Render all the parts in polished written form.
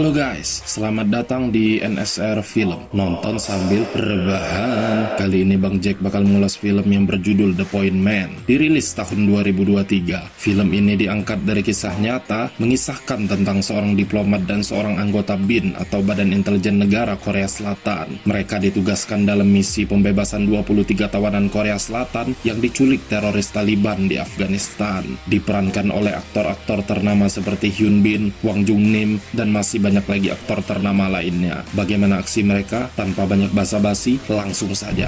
Halo guys, selamat datang di NSR Film. Nonton sambil rebahan. Kali ini Bang Jack bakal ngulas film yang berjudul The Point Man. Dirilis tahun 2023. Film ini diangkat dari kisah nyata, mengisahkan tentang seorang diplomat dan seorang anggota BIN atau Badan Intelijen Negara Korea Selatan. Mereka ditugaskan dalam misi pembebasan 23 tawanan Korea Selatan yang diculik teroris Taliban di Afghanistan. Diperankan oleh aktor-aktor ternama seperti Hyun Bin, Wang Jung Nim, dan masih banyak lagi aktor ternama lainnya. Bagaimana aksi mereka? Tanpa banyak basa-basi, langsung saja.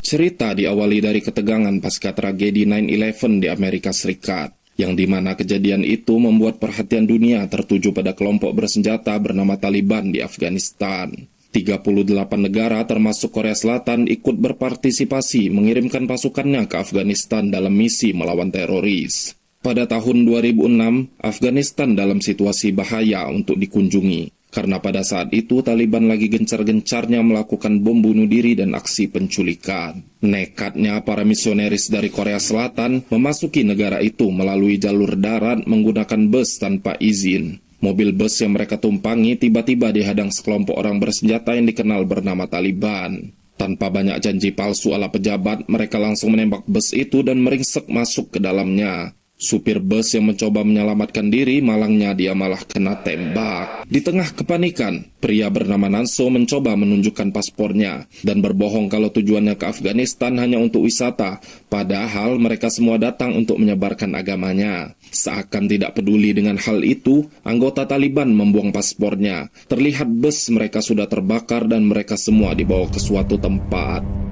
Cerita diawali dari ketegangan pasca tragedi 9/11 di Amerika Serikat, yang dimana kejadian itu membuat perhatian dunia tertuju pada kelompok bersenjata bernama Taliban di Afghanistan. 38 negara termasuk Korea Selatan ikut berpartisipasi mengirimkan pasukannya ke Afghanistan dalam misi melawan teroris. Pada tahun 2006, Afghanistan dalam situasi bahaya untuk dikunjungi, karena pada saat itu Taliban lagi gencar-gencarnya melakukan bom bunuh diri dan aksi penculikan. Nekatnya para misionaris dari Korea Selatan memasuki negara itu melalui jalur darat menggunakan bus tanpa izin. Mobil bus yang mereka tumpangi tiba-tiba dihadang sekelompok orang bersenjata yang dikenal bernama Taliban. Tanpa banyak janji palsu ala pejabat, mereka langsung menembak bus itu dan meringsek masuk ke dalamnya. Supir bus yang mencoba menyelamatkan diri, malangnya dia malah kena tembak. Di tengah kepanikan, pria bernama Nanso mencoba menunjukkan paspornya dan berbohong kalau tujuannya ke Afghanistan hanya untuk wisata, padahal mereka semua datang untuk menyebarkan agamanya. Seakan tidak peduli dengan hal itu, anggota Taliban membuang paspornya. Terlihat bus mereka sudah terbakar dan mereka semua dibawa ke suatu tempat.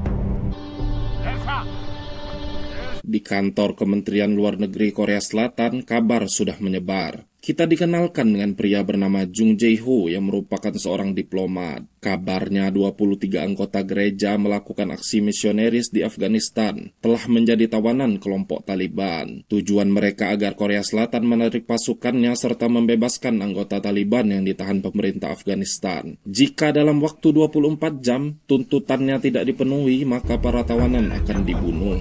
Di kantor Kementerian Luar Negeri Korea Selatan, kabar sudah menyebar. Kita dikenalkan dengan pria bernama Jung Jae-ho yang merupakan seorang diplomat. Kabarnya 23 anggota gereja melakukan aksi misioneris di Afghanistan telah menjadi tawanan kelompok Taliban. Tujuan mereka agar Korea Selatan menarik pasukannya serta membebaskan anggota Taliban yang ditahan pemerintah Afghanistan. Jika dalam waktu 24 jam tuntutannya tidak dipenuhi, maka para tawanan akan dibunuh.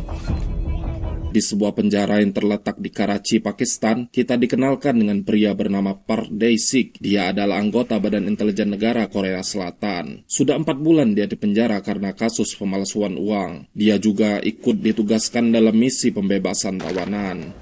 Di sebuah penjara yang terletak di Karachi, Pakistan, kita dikenalkan dengan pria bernama Park Dae-sik. Dia adalah anggota Badan Intelijen Negara Korea Selatan. Sudah 4 bulan dia dipenjara karena kasus pemalsuan uang. Dia juga ikut ditugaskan dalam misi pembebasan tawanan.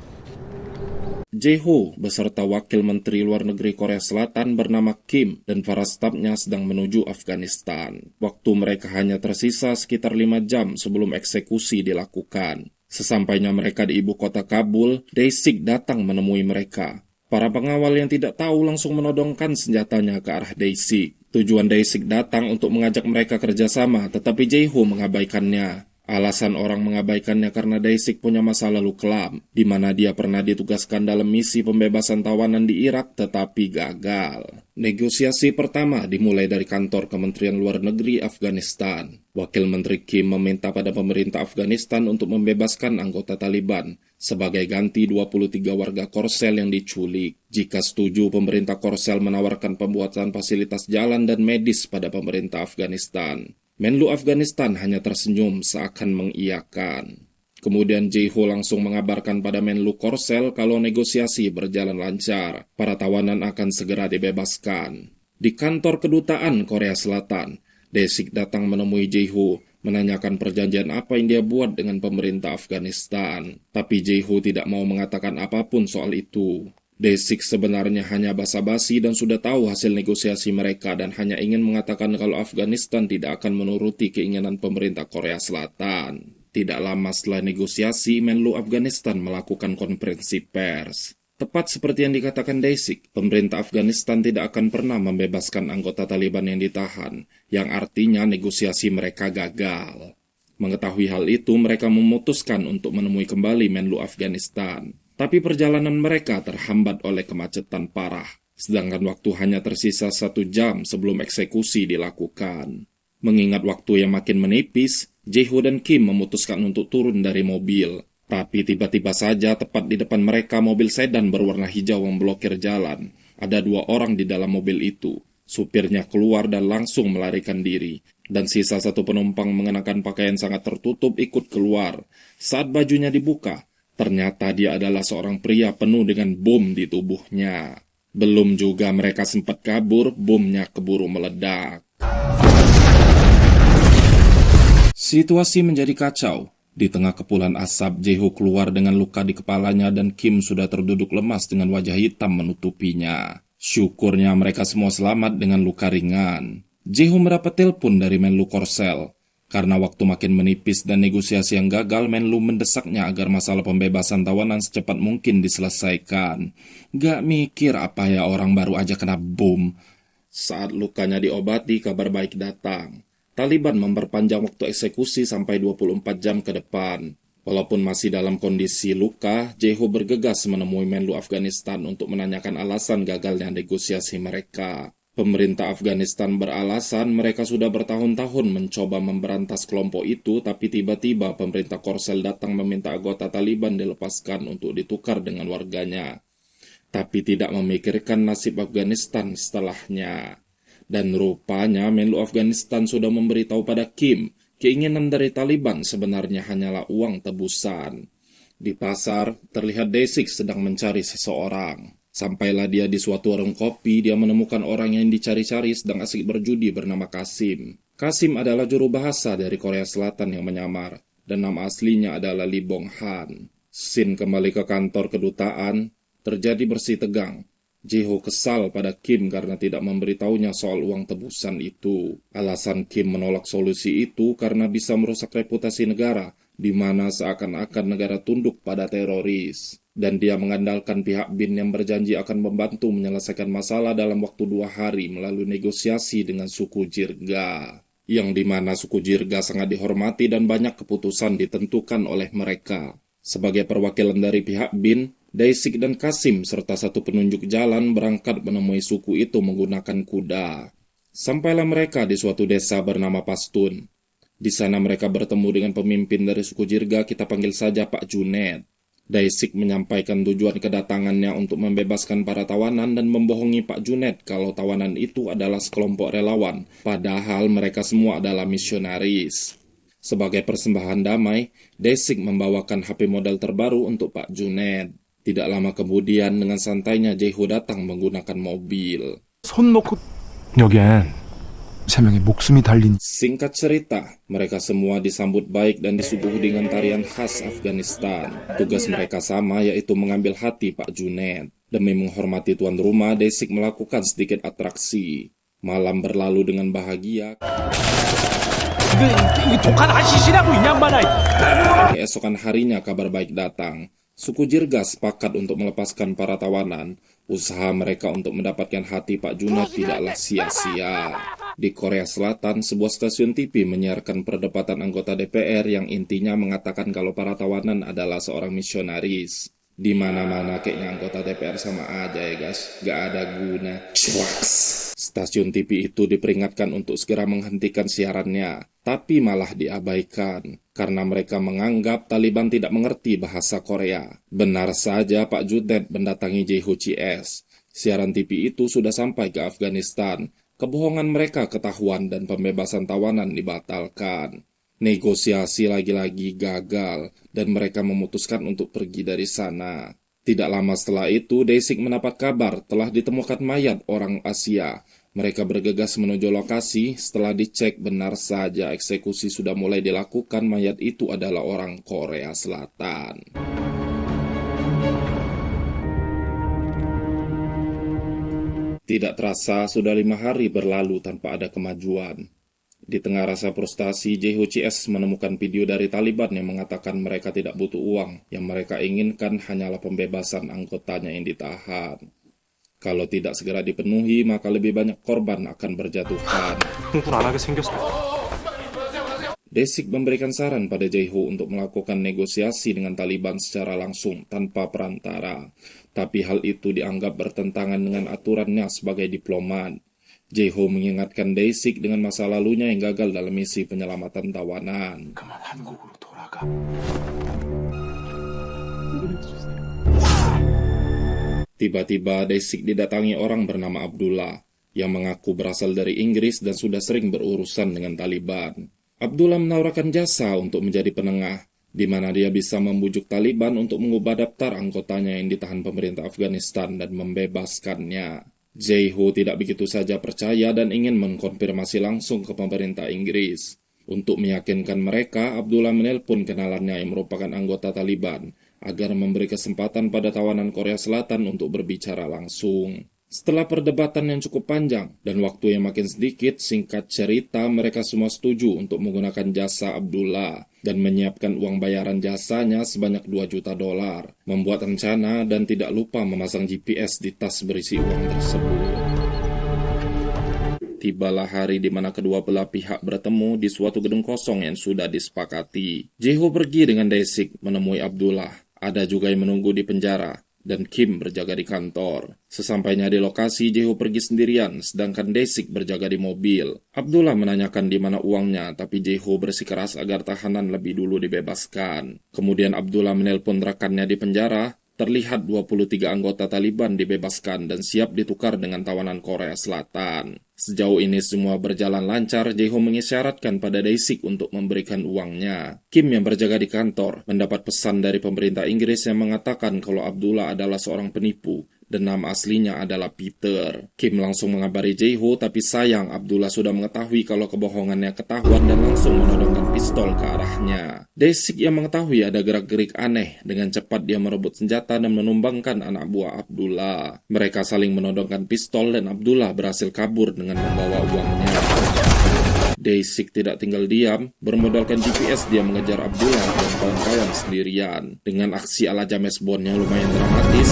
Jae-ho beserta Wakil Menteri Luar Negeri Korea Selatan bernama Kim dan para stafnya sedang menuju Afghanistan. Waktu mereka hanya tersisa sekitar 5 jam sebelum eksekusi dilakukan. Sesampainya mereka di ibu kota Kabul, Dae-sik datang menemui mereka. Para pengawal yang tidak tahu langsung menodongkan senjatanya ke arah Dae-sik. Tujuan Dae-sik datang untuk mengajak mereka kerjasama, tetapi Jae-ho mengabaikannya. Alasan orang mengabaikannya karena Dae-sik punya masa lalu kelam, di mana dia pernah ditugaskan dalam misi pembebasan tawanan di Irak tetapi gagal. Negosiasi pertama dimulai dari kantor Kementerian Luar Negeri Afghanistan. Wakil Menteri Kim meminta pada pemerintah Afghanistan untuk membebaskan anggota Taliban sebagai ganti 23 warga Korsel yang diculik. Jika setuju, pemerintah Korsel menawarkan pembuatan fasilitas jalan dan medis pada pemerintah Afghanistan. Menlu Afghanistan hanya tersenyum seakan mengiyakan. Kemudian Jae-ho langsung mengabarkan pada Menlu Korsel kalau negosiasi berjalan lancar, para tawanan akan segera dibebaskan. Di kantor kedutaan Korea Selatan, Dae-sik datang menemui Jae-ho, menanyakan perjanjian apa yang dia buat dengan pemerintah Afghanistan. Tapi Jae-ho tidak mau mengatakan apapun soal itu. Dae-sik sebenarnya hanya basa-basi dan sudah tahu hasil negosiasi mereka dan hanya ingin mengatakan kalau Afghanistan tidak akan menuruti keinginan pemerintah Korea Selatan. Tidak lama setelah negosiasi, Menlu Afghanistan melakukan konferensi pers. Tepat seperti yang dikatakan Dae-sik, pemerintah Afghanistan tidak akan pernah membebaskan anggota Taliban yang ditahan, yang artinya negosiasi mereka gagal. Mengetahui hal itu, mereka memutuskan untuk menemui kembali Menlu Afghanistan. Tapi perjalanan mereka terhambat oleh kemacetan parah, sedangkan waktu hanya tersisa 1 jam sebelum eksekusi dilakukan. Mengingat waktu yang makin menipis, Jae-ho dan Kim memutuskan untuk turun dari mobil. Tapi tiba-tiba saja tepat di depan mereka mobil sedan berwarna hijau memblokir jalan. Ada 2 orang di dalam mobil itu. Supirnya keluar dan langsung melarikan diri. Dan sisa 1 penumpang mengenakan pakaian sangat tertutup ikut keluar. Saat bajunya dibuka, ternyata dia adalah seorang pria penuh dengan bom di tubuhnya. Belum juga mereka sempat kabur, bomnya keburu meledak. Situasi menjadi kacau. Di tengah kepulan asap, Jae-ho keluar dengan luka di kepalanya dan Kim sudah terduduk lemas dengan wajah hitam menutupinya. Syukurnya mereka semua selamat dengan luka ringan. Jae-ho mendapat telepon dari Menlu Korsel. Karena waktu makin menipis dan negosiasi yang gagal, Menlu mendesaknya agar masalah pembebasan tawanan secepat mungkin diselesaikan. Gak mikir apa ya, orang baru aja kena bom. Saat lukanya diobati, kabar baik datang. Taliban memperpanjang waktu eksekusi sampai 24 jam ke depan. Walaupun masih dalam kondisi luka, Jae-ho bergegas menemui Menlu Afghanistan untuk menanyakan alasan gagalnya negosiasi mereka. Pemerintah Afghanistan beralasan mereka sudah bertahun-tahun mencoba memberantas kelompok itu, tapi tiba-tiba pemerintah Korsel datang meminta anggota Taliban dilepaskan untuk ditukar dengan warganya. Tapi tidak memikirkan nasib Afghanistan setelahnya. Dan rupanya Menlu Afghanistan sudah memberitahu pada Kim, keinginan dari Taliban sebenarnya hanyalah uang tebusan. Di pasar, terlihat Dae-sik sedang mencari seseorang. Sampailah dia di suatu warung kopi, dia menemukan orang yang dicari-cari sedang asik berjudi bernama Kasim. Kasim adalah juru bahasa dari Korea Selatan yang menyamar, dan nama aslinya adalah Lee Bong-han. Shin kembali ke kantor kedutaan, terjadi bersih tegang. Jae-ho kesal pada Kim karena tidak memberitahunya soal uang tebusan itu. Alasan Kim menolak solusi itu karena bisa merusak reputasi negara, di mana seakan-akan negara tunduk pada teroris. Dan dia mengandalkan pihak BIN yang berjanji akan membantu menyelesaikan masalah dalam waktu 2 hari melalui negosiasi dengan suku Jirga. Yang di mana suku Jirga sangat dihormati dan banyak keputusan ditentukan oleh mereka. Sebagai perwakilan dari pihak BIN, Dae-sik dan Kasim serta satu penunjuk jalan berangkat menemui suku itu menggunakan kuda. Sampailah mereka di suatu desa bernama Pastun. Di sana mereka bertemu dengan pemimpin dari suku Jirga, kita panggil saja Pak Junet. Dae-sik menyampaikan tujuan kedatangannya untuk membebaskan para tawanan dan membohongi Pak Junet kalau tawanan itu adalah sekelompok relawan, padahal mereka semua adalah misionaris. Sebagai persembahan damai, Dae-sik membawakan HP model terbaru untuk Pak Junet. Tidak lama kemudian, dengan santainya Jae-ho datang menggunakan mobil. 손 놓고 여긴 세 명의 목숨이 달린. Singkat cerita, mereka semua disambut baik dan disuguhi dengan tarian khas Afghanistan. Tugas mereka sama, yaitu mengambil hati Pak Junet. Demi menghormati tuan rumah, Dae-sik melakukan sedikit atraksi. Malam berlalu dengan bahagia. Keesokan harinya kabar baik datang. Suku Jirga sepakat untuk melepaskan para tawanan. Usaha mereka untuk mendapatkan hati Pak Junet tidaklah sia-sia. Di Korea Selatan, sebuah stasiun TV menyiarkan perdebatan anggota DPR yang intinya mengatakan kalau para tawanan adalah seorang misionaris. Di mana-mana kayaknya anggota DPR sama aja ya guys, gak ada guna. Cuaks. Stasiun TV itu diperingatkan untuk segera menghentikan siarannya, tapi malah diabaikan karena mereka menganggap Taliban tidak mengerti bahasa Korea. Benar saja Pak Junet mendatangi Jae-ho CS. Siaran TV itu sudah sampai ke Afghanistan. Kebohongan mereka ketahuan dan pembebasan tawanan dibatalkan. Negosiasi lagi-lagi gagal dan mereka memutuskan untuk pergi dari sana. Tidak lama setelah itu, Dae-sik mendapat kabar telah ditemukan mayat orang Asia. Mereka bergegas menuju lokasi. Setelah dicek, benar saja eksekusi sudah mulai dilakukan. Mayat itu adalah orang Korea Selatan. Tidak terasa, sudah 5 hari berlalu tanpa ada kemajuan. Di tengah rasa frustasi, Jae-ho CS menemukan video dari Taliban yang mengatakan mereka tidak butuh uang. Yang mereka inginkan hanyalah pembebasan anggotanya yang ditahan. Kalau tidak segera dipenuhi, maka lebih banyak korban akan berjatuhan. Dae-sik memberikan saran pada Jae-ho untuk melakukan negosiasi dengan Taliban secara langsung tanpa perantara. Tapi hal itu dianggap bertentangan dengan aturannya sebagai diplomat. Jae-ho mengingatkan Dae-sik dengan masa lalunya yang gagal dalam misi penyelamatan tawanan. Tiba-tiba Dae-sik didatangi orang bernama Abdullah, yang mengaku berasal dari Inggris dan sudah sering berurusan dengan Taliban. Abdullah menawarkan jasa untuk menjadi penengah, di mana dia bisa membujuk Taliban untuk mengubah daftar anggotanya yang ditahan pemerintah Afghanistan dan membebaskannya. Jae-ho tidak begitu saja percaya dan ingin mengkonfirmasi langsung ke pemerintah Inggris. Untuk meyakinkan mereka, Abdullah menelpon kenalannya yang merupakan anggota Taliban agar memberi kesempatan pada tawanan Korea Selatan untuk berbicara langsung. Setelah perdebatan yang cukup panjang dan waktu yang makin sedikit, singkat cerita mereka semua setuju untuk menggunakan jasa Abdullah dan menyiapkan uang bayaran jasanya sebanyak 2 juta dolar, membuat rencana dan tidak lupa memasang GPS di tas berisi uang tersebut. Tibalah hari di mana kedua belah pihak bertemu di suatu gedung kosong yang sudah disepakati. Jae-ho pergi dengan Dae-sik menemui Abdullah. Ada juga yang menunggu di penjara, dan Kim berjaga di kantor. Sesampainya di lokasi, Jae-ho pergi sendirian, sedangkan Dae-sik berjaga di mobil. Abdullah menanyakan di mana uangnya, tapi Jae-ho bersikeras agar tahanan lebih dulu dibebaskan. Kemudian Abdullah menelpon rekannya di penjara. Terlihat 23 anggota Taliban dibebaskan dan siap ditukar dengan tawanan Korea Selatan. Sejauh ini semua berjalan lancar, Jae-ho mengisyaratkan pada Dae-sik untuk memberikan uangnya. Kim yang berjaga di kantor mendapat pesan dari pemerintah Inggris yang mengatakan kalau Abdullah adalah seorang penipu dan nama aslinya adalah Peter. Kim langsung mengabari Jae-ho, tapi sayang Abdullah sudah mengetahui kalau kebohongannya ketahuan dan langsung menodongkan pistol ke arahnya. Dae-sik yang mengetahui ada gerak-gerik aneh, dengan cepat dia merebut senjata dan menumbangkan anak buah Abdullah. Mereka saling menodongkan pistol dan Abdullah berhasil kabur dengan membawa uangnya. Dae-sik tidak tinggal diam, bermodalkan GPS dia mengejar Abdullah dan kawan-kawan sendirian. Dengan aksi ala James Bond yang lumayan dramatis,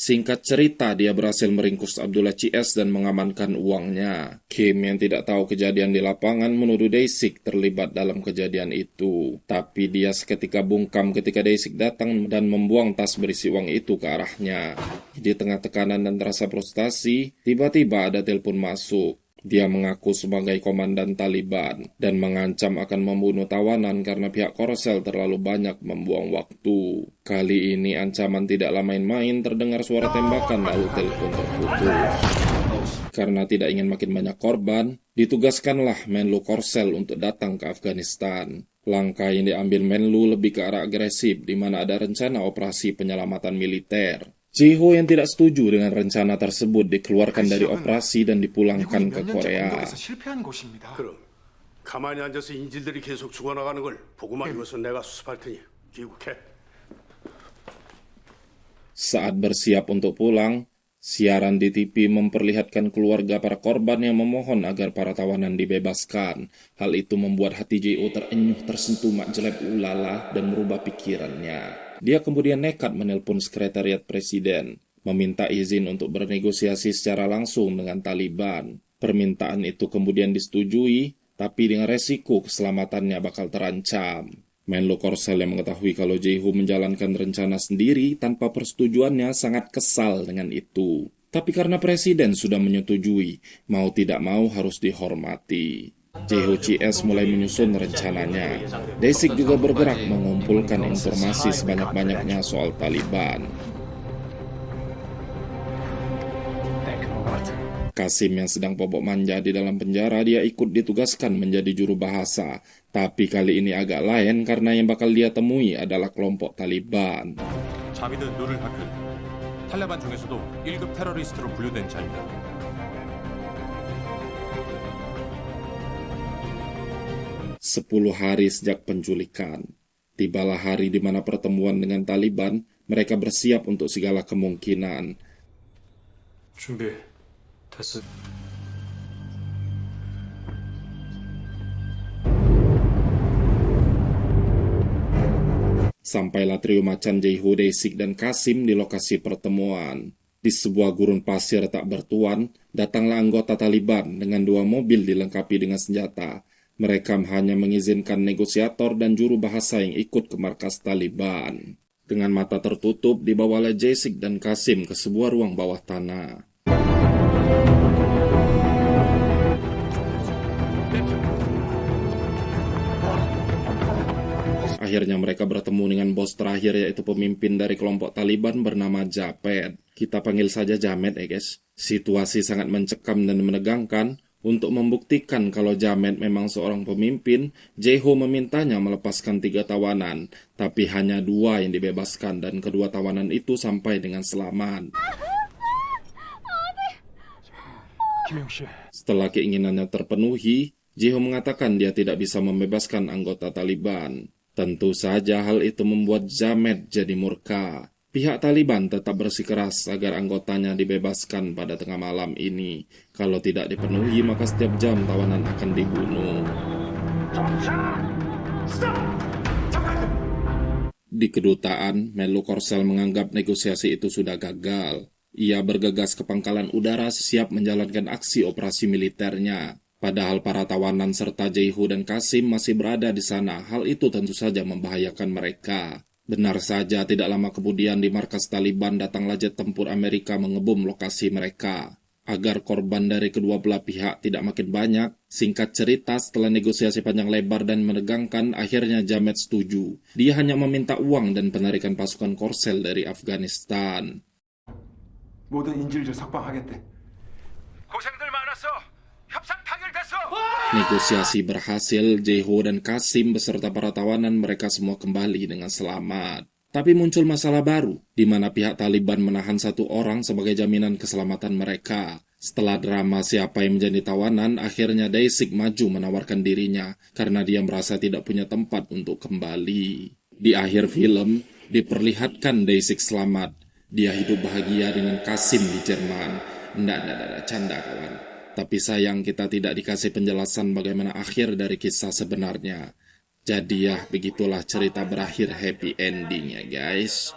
singkat cerita, dia berhasil meringkus Abdullah CS dan mengamankan uangnya. Kim yang tidak tahu kejadian di lapangan menuduh Dae-sik terlibat dalam kejadian itu. Tapi dia seketika bungkam ketika Dae-sik datang dan membuang tas berisi uang itu ke arahnya. Di tengah tekanan dan rasa frustasi, tiba-tiba ada telepon masuk. Dia mengaku sebagai komandan Taliban dan mengancam akan membunuh tawanan karena pihak Korsel terlalu banyak membuang waktu. Kali ini ancaman tidaklah main-main, terdengar suara tembakan lalu telepon terputus. Karena tidak ingin makin banyak korban, ditugaskanlah Menlu Korsel untuk datang ke Afghanistan. Langkah yang diambil Menlu lebih ke arah agresif, di mana ada rencana operasi penyelamatan militer. Jae-ho yang tidak setuju dengan rencana tersebut dikeluarkan dari operasi dan dipulangkan ke Korea. 그럼 가만히 앉아서 인질들이 계속 죽어나가는 걸 보고만 있어서 내가 수습할 테니 귀국해. Saat bersiap untuk pulang, siaran di TV memperlihatkan keluarga para korban yang memohon agar para tawanan dibebaskan. Hal itu membuat hati Jae-ho terenyuh, tersentuh makjeleb ulala dan merubah pikirannya. Dia kemudian nekat menelpon sekretariat presiden, meminta izin untuk bernegosiasi secara langsung dengan Taliban. Permintaan itu kemudian disetujui, tapi dengan resiko keselamatannya bakal terancam. Menlu Korsel yang mengetahui kalau Jae-ho menjalankan rencana sendiri tanpa persetujuannya sangat kesal dengan itu. Tapi karena presiden sudah menyetujui, mau tidak mau harus dihormati. Jae-ho CS mulai menyusun rencananya. Dae-sik juga bergerak mengumpulkan informasi sebanyak-banyaknya soal Taliban. Qasim yang sedang bobok manja di dalam penjara, dia ikut ditugaskan menjadi juru bahasa. Tapi kali ini agak lain karena yang bakal dia temui adalah kelompok Taliban. 자비드 누를 하크, 탈레반 중에서도 1급 테러리스트로 분류된 자입니다. 10 hari sejak penculikan, tibalah hari di mana pertemuan dengan Taliban, mereka bersiap untuk segala kemungkinan. 준비됐어. Sampailah trio macan Jae-ho, Dae-sik, dan Qasim di lokasi pertemuan. Di sebuah gurun pasir tak bertuan, datanglah anggota Taliban dengan 2 mobil dilengkapi dengan senjata. Mereka hanya mengizinkan negosiator dan juru bahasa yang ikut ke markas Taliban. Dengan mata tertutup, dibawalah Dae-sik dan Qasim ke sebuah ruang bawah tanah. Akhirnya mereka bertemu dengan bos terakhir, yaitu pemimpin dari kelompok Taliban bernama Japed. Kita panggil saja Jamet ya guys. Situasi sangat mencekam dan menegangkan. Untuk membuktikan kalau Jamet memang seorang pemimpin, Jae-ho memintanya melepaskan 3 tawanan, tapi hanya 2 yang dibebaskan dan kedua tawanan itu sampai dengan selamat. 김영 씨, Setelah keinginannya terpenuhi, Jae-ho mengatakan dia tidak bisa membebaskan anggota Taliban. Tentu saja hal itu membuat Jamet jadi murka. Pihak Taliban tetap bersikeras agar anggotanya dibebaskan pada tengah malam ini. Kalau tidak dipenuhi, maka setiap jam tawanan akan dibunuh. Di kedutaan, Menlu Korsel menganggap negosiasi itu sudah gagal. Ia bergegas ke pangkalan udara siap menjalankan aksi operasi militernya. Padahal para tawanan serta Jae-ho dan Qasim masih berada di sana, hal itu tentu saja membahayakan mereka. Benar saja, tidak lama kemudian di markas Taliban datanglah jet tempur Amerika mengebom lokasi mereka. Agar korban dari kedua belah pihak tidak makin banyak, singkat cerita setelah negosiasi panjang lebar dan menegangkan, akhirnya Jamet setuju. Dia hanya meminta uang dan penarikan pasukan Korsel dari Afghanistan. 모든 인질들 석방하겠대. 고생들 많았어. 협상 타결됐어. Negosiasi berhasil, Jae-ho dan Qasim beserta para tawanan mereka semua kembali dengan selamat. Tapi muncul masalah baru, di mana pihak Taliban menahan 1 orang sebagai jaminan keselamatan mereka. Setelah drama siapa yang menjadi tawanan, akhirnya Dae-sik maju menawarkan dirinya karena dia merasa tidak punya tempat untuk kembali. Di akhir film, diperlihatkan Dae-sik selamat. Dia hidup bahagia dengan Qasim di Jerman. Nggak, canda kawan. Tapi sayang kita tidak dikasih penjelasan bagaimana akhir dari kisah sebenarnya. Jadi ya, begitulah cerita berakhir happy ending ya guys.